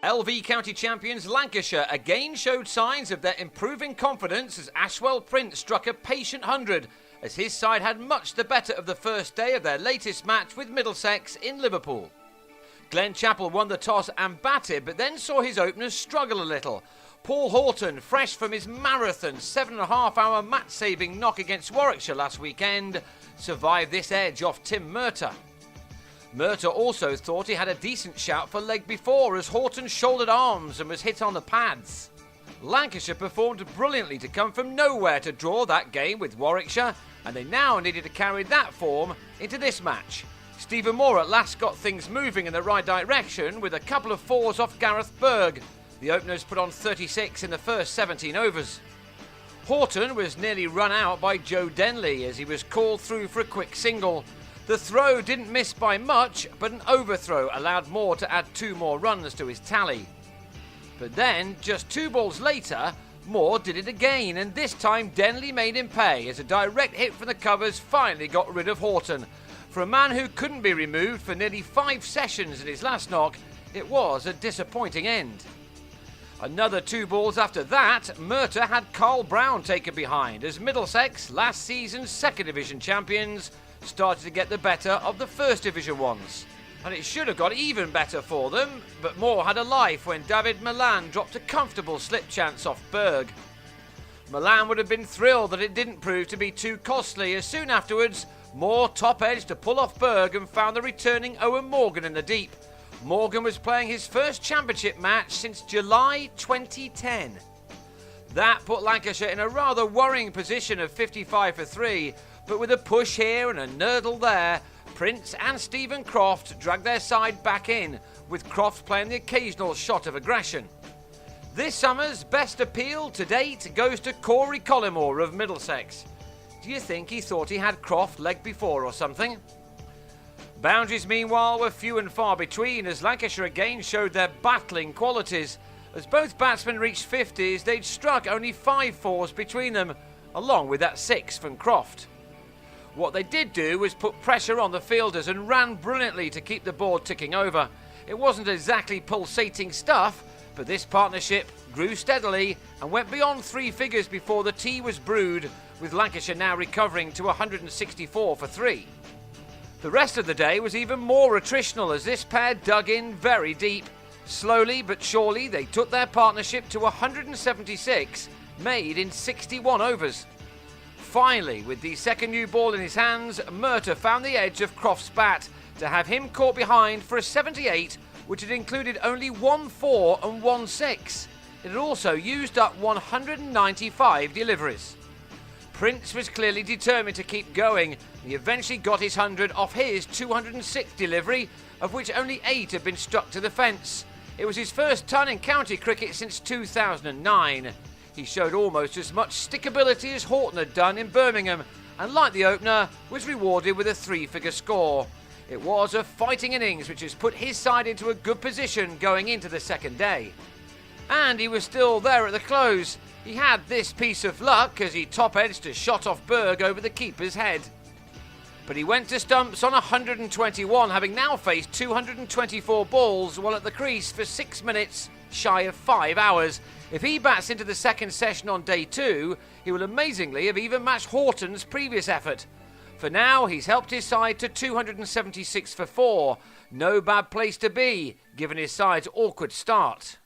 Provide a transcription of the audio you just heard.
LV County champions Lancashire again showed signs of their improving confidence as Ashwell Price struck a patient 100, as his side had much the better of the first day of their latest match with Middlesex in Liverpool. Glen Chappell won the toss and batted, but then saw his openers struggle a little. Paul Horton, fresh from his marathon 7.5-hour match-saving knock against Warwickshire last weekend, survived this edge off Tim Murtagh. Murtagh also thought he had a decent shout for leg before as Horton shouldered arms and was hit on the pads. Lancashire performed brilliantly to come from nowhere to draw that game with Warwickshire, and they now needed to carry that form into this match. Stephen Moore at last got things moving in the right direction with a couple of fours off Gareth Berg. The openers put on 36 in the first 17 overs. Horton was nearly run out by Joe Denley as he was called through for a quick single. The throw didn't miss by much, but an overthrow allowed Moore to add 2 more runs to his tally. But then, just 2 balls later, Moore did it again, and this time Denley made him pay as a direct hit from the covers finally got rid of Horton. For a man who couldn't be removed for nearly 5 sessions in his last knock, it was a disappointing end. Another 2 balls after that, Murtagh had Carl Brown taken behind as Middlesex, last season's 2nd Division champions, started to get the better of the 1st Division ones. And it should have got even better for them, but Moore had a life when David Milan dropped a comfortable slip chance off Berg. Milan would have been thrilled that it didn't prove to be too costly, as soon afterwards Moore top-edged to pull off Berg and found the returning Owen Morgan in the deep. Morgan was playing his first championship match since July 2010. That put Lancashire in a rather worrying position of 55 for 3, but with a push here and a nurdle there, Prince and Stephen Croft dragged their side back in, with Croft playing the occasional shot of aggression. This summer's best appeal to date goes to Corry Collymore of Middlesex. Do you think he thought he had Croft leg before or something? Boundaries meanwhile were few and far between as Lancashire again showed their battling qualities. As both batsmen reached 50s, they'd struck only 5 fours between them, along with that 6 from Croft. What they did do was put pressure on the fielders and ran brilliantly to keep the board ticking over. It wasn't exactly pulsating stuff, but this partnership grew steadily and went beyond 3 figures before the tea was brewed, with Lancashire now recovering to 164 for 3. The rest of the day was even more attritional as this pair dug in very deep. Slowly but surely they took their partnership to 176, made in 61 overs. Finally, with the second new ball in his hands, Murtagh found the edge of Croft's bat to have him caught behind for a 78, which had included only 1 4 and 1 6. It had also used up 195 deliveries. Prince was clearly determined to keep going. He eventually got his 100 off his 206th delivery, of which only 8 had been struck to the fence. It was his first ton in county cricket since 2009. He showed almost as much stickability as Horton had done in Birmingham, and like the opener, was rewarded with a 3-figure score. It was a fighting innings which has put his side into a good position going into the second day. And he was still there at the close. He had this piece of luck as he top-edged a shot off Berg over the keeper's head. But he went to stumps on 121, having now faced 224 balls while at the crease for 6 minutes, shy of 5 hours. If he bats into the second session on day 2, he will amazingly have even matched Horton's previous effort. For now, he's helped his side to 276 for 4. No bad place to be, given his side's awkward start.